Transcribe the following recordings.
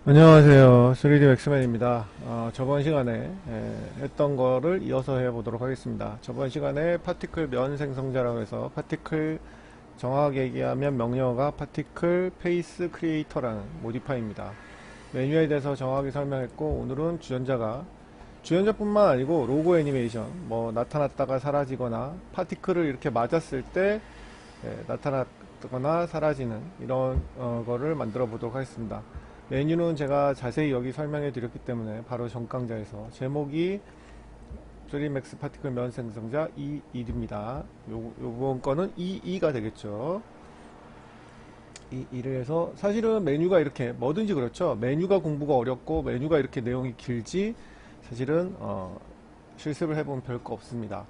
안녕하세요. 3D 맥스맨입니다. 저번 시간에 했던 거를 이어서 해보도록 하겠습니다. 저번 시간에 파티클 면 생성자라고 해서 파티클 정확하게 얘기하면 명령어가 파티클 페이스 크리에이터라는 모디파이입니다. 메뉴에 대해서 정확하게 설명했고, 오늘은 주전자뿐만 아니고 로고 애니메이션, 뭐 나타났다가 사라지거나 파티클을 이렇게 맞았을 때 나타났거나 사라지는 이런 거를 만들어 보도록 하겠습니다. 메뉴는 제가 자세히 여기 설명해 드렸기 때문에 바로 전강좌에서 제목이 3max 파티클 면 생성자 2입니다. 요번 거는 2가 되겠죠. 2를 해서 사실은 메뉴가 이렇게 뭐든지 그렇죠. 메뉴가 공부가 어렵고 메뉴가 이렇게 내용이 길지 사실은 실습을 해보면 별거 없습니다.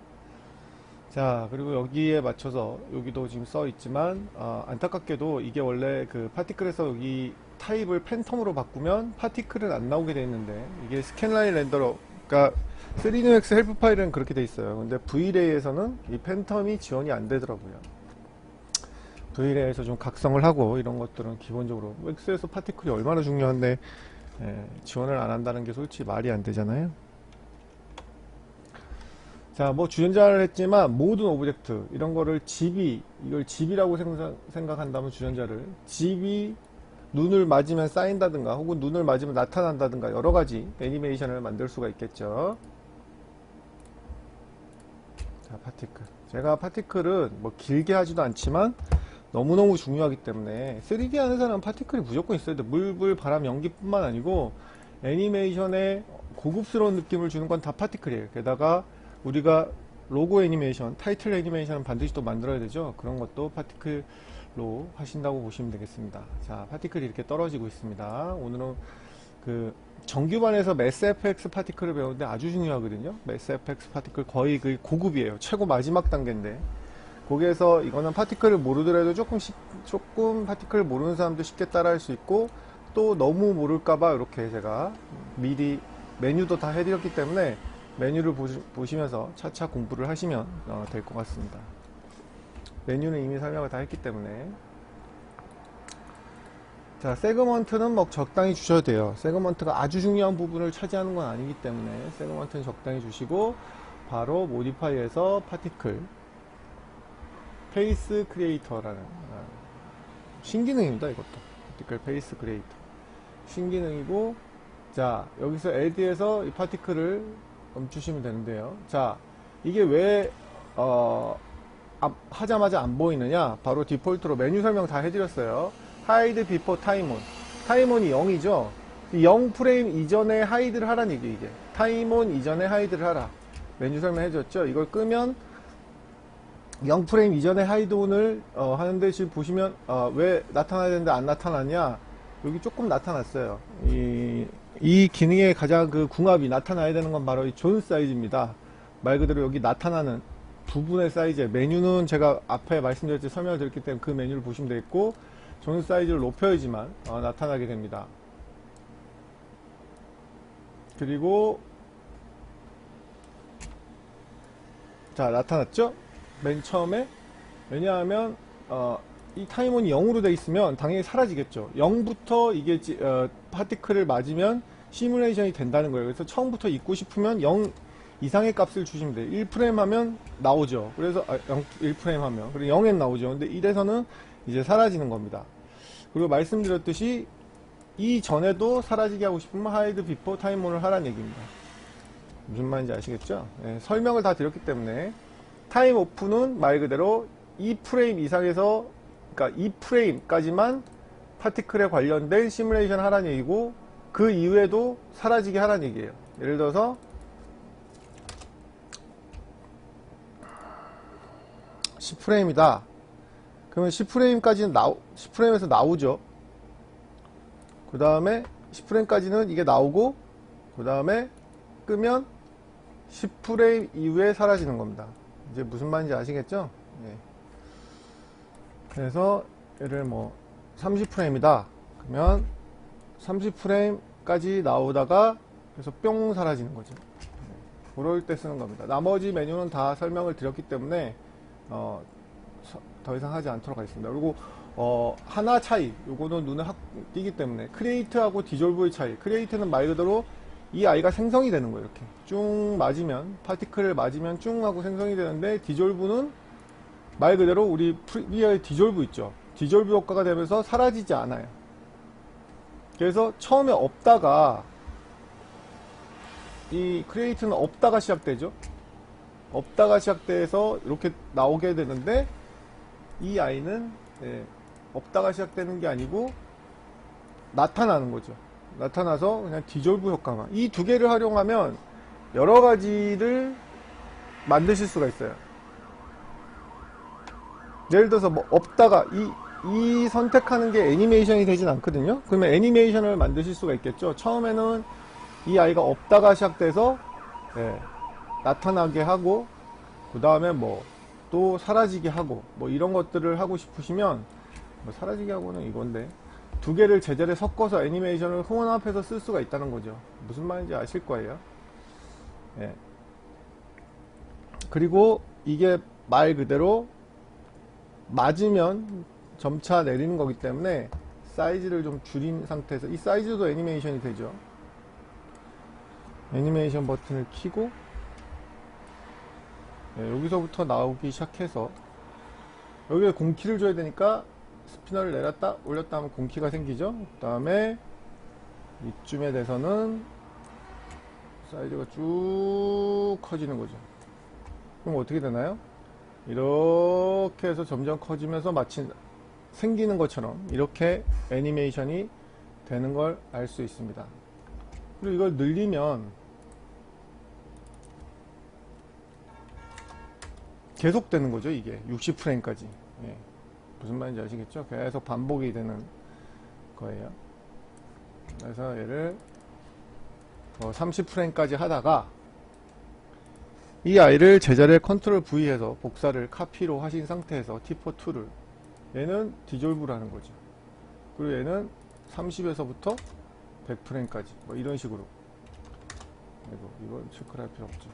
자, 그리고 여기에 맞춰서 여기도 지금 써 있지만 안타깝게도 이게 원래 그 파티클에서 여기 타입을 팬텀으로 바꾸면 파티클은 안 나오게 돼 있는데 이게 스캔라인 렌더러, 그러니까 3dmax 헬프 파일은 그렇게 돼 있어요. 근데 Vlay에서는 이 팬텀이 지원이 안 되더라고요. Vlay에서 좀 각성을 하고 이런 것들은 기본적으로 맥스에서 파티클이 얼마나 중요한데 지원을 안 한다는 게 솔직히 말이 안 되잖아요. 자, 뭐 주전자를 했지만 모든 오브젝트 이런 거를 이걸 집이라고 생각한다면 주전자를 집이 눈을 맞으면 쌓인다든가 혹은 눈을 맞으면 나타난다든가 여러 가지 애니메이션을 만들 수가 있겠죠. 자, 파티클. 제가 파티클은 뭐 길게 하지도 않지만 너무너무 중요하기 때문에 3D 하는 사람은 파티클이 무조건 있어야 돼. 물, 불, 바람, 연기뿐만 아니고 애니메이션에 고급스러운 느낌을 주는 건 다 파티클이에요. 게다가 우리가 로고 애니메이션, 타이틀 애니메이션은 반드시 또 만들어야 되죠. 그런 것도 파티클로 하신다고 보시면 되겠습니다. 자, 파티클이 이렇게 떨어지고 있습니다. 오늘은 그 정규반에서 매스 FX 파티클을 배우는데 아주 중요하거든요. 매스 FX 파티클 거의 그 고급이에요. 최고 마지막 단계인데 거기에서 이거는 파티클을 모르더라도 조금 파티클을 모르는 사람도 쉽게 따라할 수 있고 또 너무 모를까봐 이렇게 제가 미리 메뉴도 다 해드렸기 때문에 메뉴를 보시면서 차차 공부를 하시면 될 것 같습니다. 메뉴는 이미 설명을 다 했기 때문에. 자, 세그먼트는 뭐 적당히 주셔도 돼요. 세그먼트가 아주 중요한 부분을 차지하는 건 아니기 때문에 세그먼트는 적당히 주시고 바로 모디파이에서 파티클 페이스 크리에이터라는 신기능입니다. 이것도 파티클 페이스 크리에이터 신기능이고, 자, 여기서 add에서 이 파티클을 멈추시면 되는데요. 자, 이게 왜 하자마자 안 보이느냐? 바로 디폴트로 메뉴 설명 다 해드렸어요. 하이드 비포 타임온. 타임온이 0이죠. 0 프레임 이전에 하이드를 하라는 얘기. 이게 타임온 이전에 하이드를 하라. 메뉴 설명 해줬죠. 이걸 끄면 0 프레임 이전에 하이드온을 하는데 지금 보시면 왜 나타나야 되는데 안 나타나냐? 여기 조금 나타났어요. 이 기능의 가장 그 궁합이 나타나야 되는 건 바로 이 존 사이즈입니다. 말 그대로 여기 나타나는 부분의 사이즈. 메뉴는 제가 앞에 말씀드렸지 설명을 드렸기 때문에 그 메뉴를 보시면 되겠고, 존 사이즈를 높여야지만 나타나게 됩니다. 그리고 자, 나타났죠? 맨 처음에. 왜냐하면 이 타임온이 0으로 돼 있으면 당연히 사라지겠죠. 0부터 이게 파티클을 맞으면 시뮬레이션이 된다는 거예요. 그래서 처음부터 있고 싶으면 0 이상의 값을 주시면 돼요. 1프레임 하면 나오죠. 그래서 1프레임 하면 그리고 0엔 나오죠. 근데 1에서는 이제 사라지는 겁니다. 그리고 말씀드렸듯이 이 전에도 사라지게 하고 싶으면 하이드 비포 타임온을 하라는 얘기입니다. 무슨 말인지 아시겠죠? 네, 설명을 다 드렸기 때문에 타임 오프는 말 그대로 2프레임 이상에서, 그러니까 2프레임까지만 파티클에 관련된 시뮬레이션 하라는 얘기고, 그 이후에도 사라지게 하라는 얘기예요. 예를 들어서 10프레임이다. 그러면 10프레임에서 나오죠. 그 다음에 10프레임까지는 이게 나오고, 그 다음에 끄면 10프레임 이후에 사라지는 겁니다. 이제 무슨 말인지 아시겠죠? 네. 그래서 얘를 뭐 30프레임이다. 그러면 30프레임까지 나오다가 그래서 뿅 사라지는 거죠. 그럴 때 쓰는 겁니다. 나머지 메뉴는 다 설명을 드렸기 때문에 더 이상 하지 않도록 하겠습니다. 그리고 하나 차이, 요거는 눈에 확 띄기 때문에 크리에이트하고 디졸브의 차이. 크리에이트는 말 그대로 이 아이가 생성이 되는 거예요. 이렇게 쭉 맞으면, 파티클을 맞으면 쭉 하고 생성이 되는데, 디졸브는 말 그대로 우리 프리미어의 디졸브 있죠. 디졸브 효과가 되면서 사라지지 않아요. 그래서 처음에 없다가, 이 크리에이트는 없다가 시작되죠. 없다가 시작돼서 이렇게 나오게 되는데, 이 아이는 없다가 시작되는 게 아니고 나타나는 거죠. 나타나서 그냥 디졸브 효과만. 이 두 개를 활용하면 여러 가지를 만드실 수가 있어요. 예를 들어서 뭐 없다가 이 선택하는 게 애니메이션이 되진 않거든요. 그러면 애니메이션을 만드실 수가 있겠죠. 처음에는 이 아이가 없다가 시작돼서 나타나게 하고, 그 다음에 뭐 또 사라지게 하고, 뭐 이런 것들을 하고 싶으시면, 뭐 사라지게 하고는 이건데, 두 개를 제자리에 섞어서 애니메이션을 혼합해서 쓸 수가 있다는 거죠. 무슨 말인지 아실 거예요. 예. 그리고 이게 말 그대로 맞으면 점차 내리는 거기 때문에 사이즈를 좀 줄인 상태에서, 이 사이즈도 애니메이션이 되죠. 애니메이션 버튼을 켜고, 여기서부터 나오기 시작해서, 여기에 공키를 줘야 되니까 스피너를 내렸다 올렸다 하면 공키가 생기죠. 그 다음에 이쯤에 돼서는 사이즈가 쭉 커지는 거죠. 그럼 어떻게 되나요? 이렇게 해서 점점 커지면서 마치 생기는 것처럼 이렇게 애니메이션이 되는 걸 알 수 있습니다. 그리고 이걸 늘리면 계속 되는 거죠. 이게 60프레임까지. 무슨 말인지 아시겠죠? 계속 반복이 되는 거예요. 그래서 얘를 30프레임까지 하다가 이 아이를 제자리에 컨트롤 V 해서 복사를 카피로 하신 상태에서 T4-2를, 얘는 디졸브를 하는 거죠. 그리고 얘는 30에서부터 100프레임까지 뭐 이런 식으로. 이건 체크를 할 필요 없죠.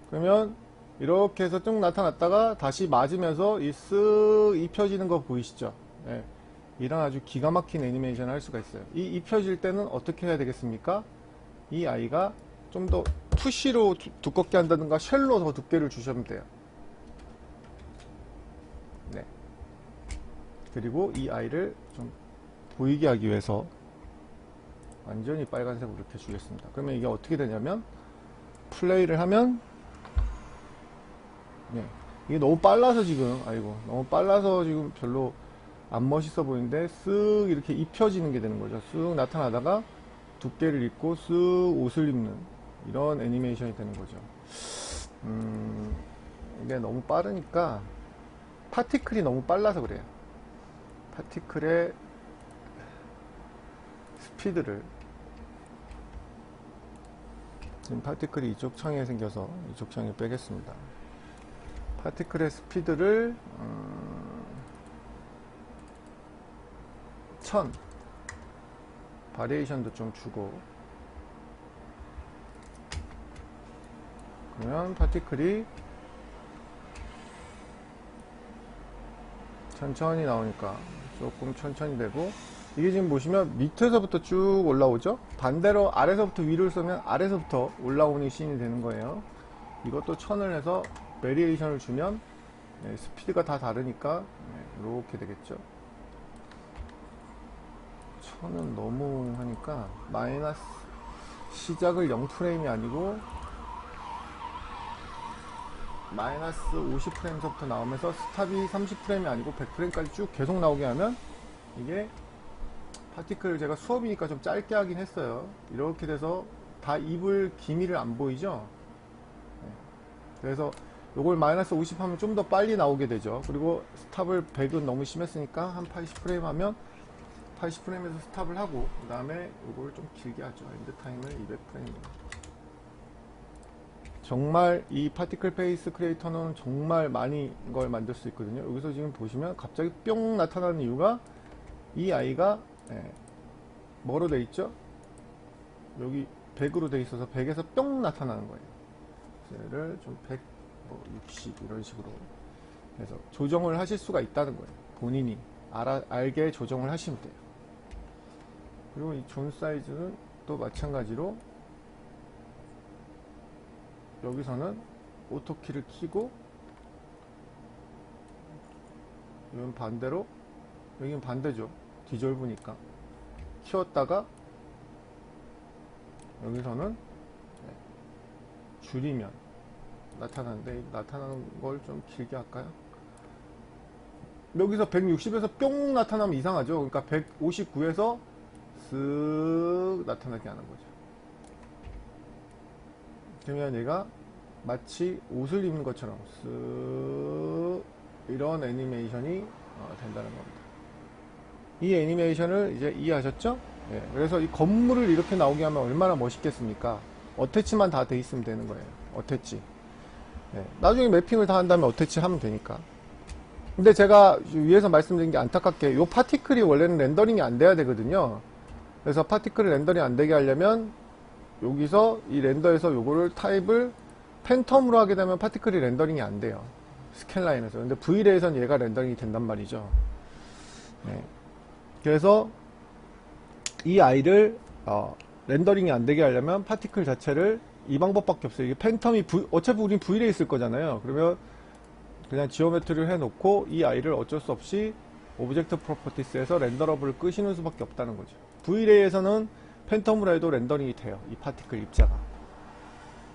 그러면 이렇게 해서 쭉 나타났다가 다시 맞으면서 이 쓱 입혀지는 거 보이시죠? 이런 아주 기가 막힌 애니메이션을 할 수가 있어요. 이 입혀질 때는 어떻게 해야 되겠습니까? 이 아이가 좀 더 푸시로 두껍게 한다든가 쉘로 더 두께를 주시면 돼요. 그리고 이 아이를 좀 보이게 하기 위해서 완전히 빨간색으로 이렇게 주겠습니다. 그러면 이게 어떻게 되냐면, 플레이를 하면 이게 너무 빨라서 지금, 너무 빨라서 지금 별로 안 멋있어 보이는데, 쓱 이렇게 입혀지는 게 되는 거죠. 쓱 나타나다가 두께를 입고 쓱 옷을 입는 이런 애니메이션이 되는 거죠. 이게 너무 빠르니까, 파티클이 너무 빨라서 그래요. 파티클의 스피드를, 지금 파티클이 이쪽 창에 생겨서 이쪽 창에 빼겠습니다. 파티클의 스피드를 1000, 바리에이션도 좀 주고, 그러면 파티클이 천천히 나오니까 조금 천천히 되고, 이게 지금 보시면 밑에서부터 쭉 올라오죠. 반대로 아래서부터 위를 쏘면 아래서부터 올라오는 씬이 되는 거예요. 이것도 1000을 해서 베리에이션을 주면 스피드가 다 다르니까 이렇게 되겠죠. 1000은 너무 하니까 마이너스, 시작을 0프레임이 아니고 마이너스 50프레임서부터 나오면서 스탑이 30프레임이 아니고 100프레임까지 쭉 계속 나오게 하면, 이게 파티클을 제가 수업이니까 좀 짧게 하긴 했어요. 이렇게 돼서 다 입을 기미를 안 보이죠. 그래서 요걸 마이너스 50 하면 좀 더 빨리 나오게 되죠. 그리고 스탑을 100은 너무 심했으니까 한 80프레임 하면 80프레임에서 스탑을 하고, 그 다음에 요걸 좀 길게 하죠. 엔드타임을 200프레임. 정말 이 파티클 페이스 크리에이터는 정말 많이 걸 만들 수 있거든요. 여기서 지금 보시면 갑자기 뿅 나타나는 이유가, 이 아이가 뭐로 돼 있죠? 여기 100으로 돼 있어서 100에서 뿅 나타나는 거예요. 얘를 좀 100, 뭐 60 이런 식으로 해서 조정을 하실 수가 있다는 거예요. 본인이 알게 조정을 하시면 돼요. 그리고 이 존 사이즈는 또 마찬가지로 여기서는 오토키를 키고, 이건 반대로, 여기는 반대죠. 디졸브니까 키웠다가 여기서는 줄이면 나타나는데, 나타나는 걸 좀 길게 할까요? 여기서 160에서 뿅 나타나면 이상하죠. 그러니까 159에서 쓱 나타나게 하는 거죠. 그러면 얘가 마치 옷을 입는 것처럼 쓱 이런 애니메이션이 된다는 겁니다. 이 애니메이션을 이제 이해하셨죠? 예, 그래서 이 건물을 이렇게 나오게 하면 얼마나 멋있겠습니까? 어태치만 다 돼 있으면 되는 거예요. 어태치. 예, 나중에 매핑을 다 한 다음에 어태치 하면 되니까. 근데 제가 위에서 말씀드린 게 안타깝게 요 파티클이 원래는 렌더링이 안 돼야 되거든요. 그래서 파티클을 렌더링 안 되게 하려면 여기서 이 렌더에서 요거를 타입을 팬텀으로 하게 되면 파티클이 렌더링이 안 돼요. 스캔라인에서. 근데 V레이에서는 얘가 렌더링이 된단 말이죠. 네. 그래서 이 아이를 렌더링이 안 되게 하려면 파티클 자체를 이 방법밖에 없어요. 이게 팬텀이 어차피 우린 V레이 쓸 거잖아요. 그러면 그냥 지오메트리를 해놓고 이 아이를 어쩔 수 없이 오브젝트 프로퍼티스에서 렌더러블을 끄시는 수밖에 없다는 거죠. V레이에서는 팬텀으로 해도 렌더링이 돼요. 이 파티클 입자가.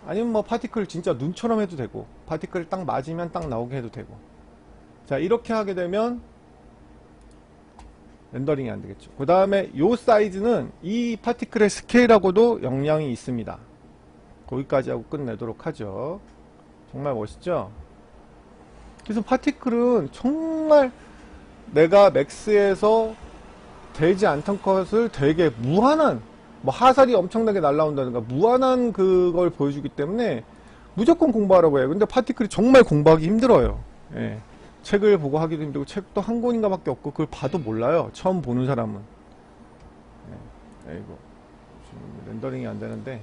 아니면 뭐 파티클 진짜 눈처럼 해도 되고, 파티클 딱 맞으면 딱 나오게 해도 되고. 자, 이렇게 하게 되면 렌더링이 안 되겠죠. 그 다음에 요 사이즈는 이 파티클의 스케일하고도 영향이 있습니다. 거기까지 하고 끝내도록 하죠. 정말 멋있죠? 그래서 파티클은 정말 내가 맥스에서 되지 않던 것을 되게 무한한, 뭐 하살이 엄청나게 날라온다든가 무한한 그걸 보여주기 때문에 무조건 공부하라고 해요. 근데 파티클이 정말 공부하기 힘들어요. 예. 책을 보고 하기도 힘들고, 책도 한 권인가 밖에 없고 그걸 봐도 몰라요. 처음 보는 사람은. 예. 아이고, 지금 렌더링이 안 되는데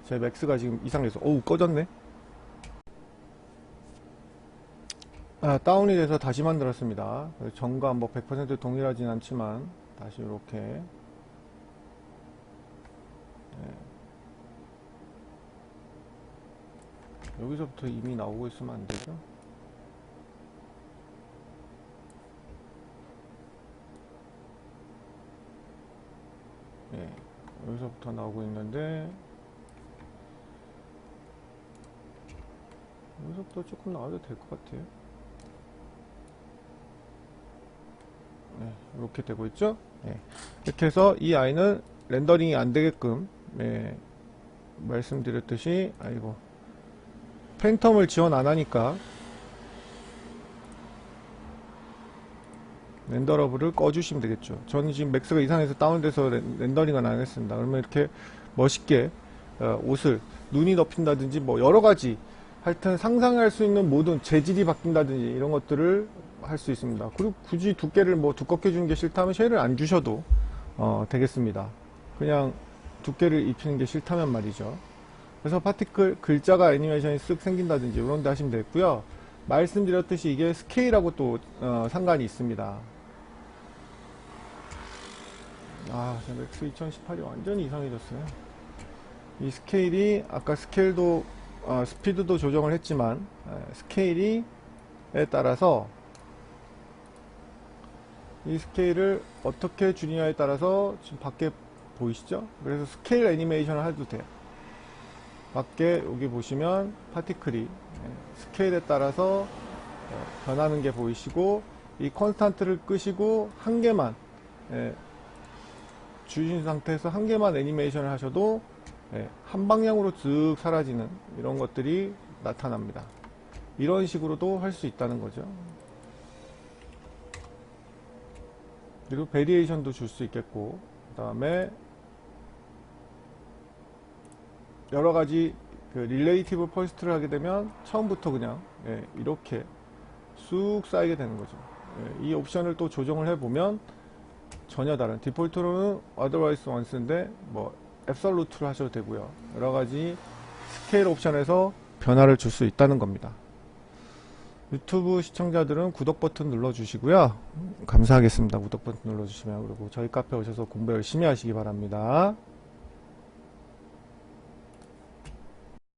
제 맥스가 지금 이상해서 꺼졌네. 다운이 돼서 다시 만들었습니다. 전과 뭐 100% 동일하진 않지만 다시 이렇게. 네. 여기서부터 이미 나오고 있으면 안 되죠? 네. 여기서부터 나오고 있는데 여기서부터 조금 나와도 될 것 같아요. 네, 이렇게 되고 있죠. 네. 이렇게 해서 이 아이는 렌더링이 안 되게끔, 말씀드렸듯이, 팬텀을 지원 안 하니까 렌더러블을 꺼주시면 되겠죠. 저는 지금 맥스가 이상해서 다운돼서 렌더링은 안 했습니다. 그러면 이렇게 멋있게 옷을 눈이 덮인다든지 뭐 여러가지 하여튼 상상할 수 있는 모든 재질이 바뀐다든지 이런 것들을 할 수 있습니다. 그리고 굳이 두께를 뭐 두껍게 주는 게 싫다면 쉘을 안 주셔도 되겠습니다. 그냥 두께를 입히는 게 싫다면 말이죠. 그래서 파티클 글자가 애니메이션이 쓱 생긴다든지 이런 데 하시면 되고요. 말씀드렸듯이 이게 스케일하고 또 상관이 있습니다. 제 맥스 2018이 완전히 이상해졌어요. 이 스케일이 아까 스케일도 스피드도 조정을 했지만 스케일에 따라서 이 스케일을 어떻게 줄이냐에 따라서 지금 밖에 보이시죠? 그래서 스케일 애니메이션을 해도 돼요. 밖에 여기 보시면 파티클이 스케일에 따라서 변하는 게 보이시고, 이 컨스탄트를 끄시고 한 개만 주신 상태에서 한 개만 애니메이션을 하셔도 한 방향으로 쓱 사라지는 이런 것들이 나타납니다. 이런 식으로도 할 수 있다는 거죠. 그리고 베리에이션도 줄 수 있겠고, 그 다음에 여러가지 그 릴레이티브 퍼스트를 하게 되면 처음부터 그냥 이렇게 쑥 쌓이게 되는 거죠. 이 옵션을 또 조정을 해보면 전혀 다른, 디폴트로는 otherwise once인데 뭐 absolute로 하셔도 되고요. 여러가지 스케일 옵션에서 변화를 줄 수 있다는 겁니다. 유튜브 시청자들은 구독 버튼 눌러주시고요. 감사하겠습니다. 구독 버튼 눌러주시면. 그리고 저희 카페 오셔서 공부 열심히 하시기 바랍니다.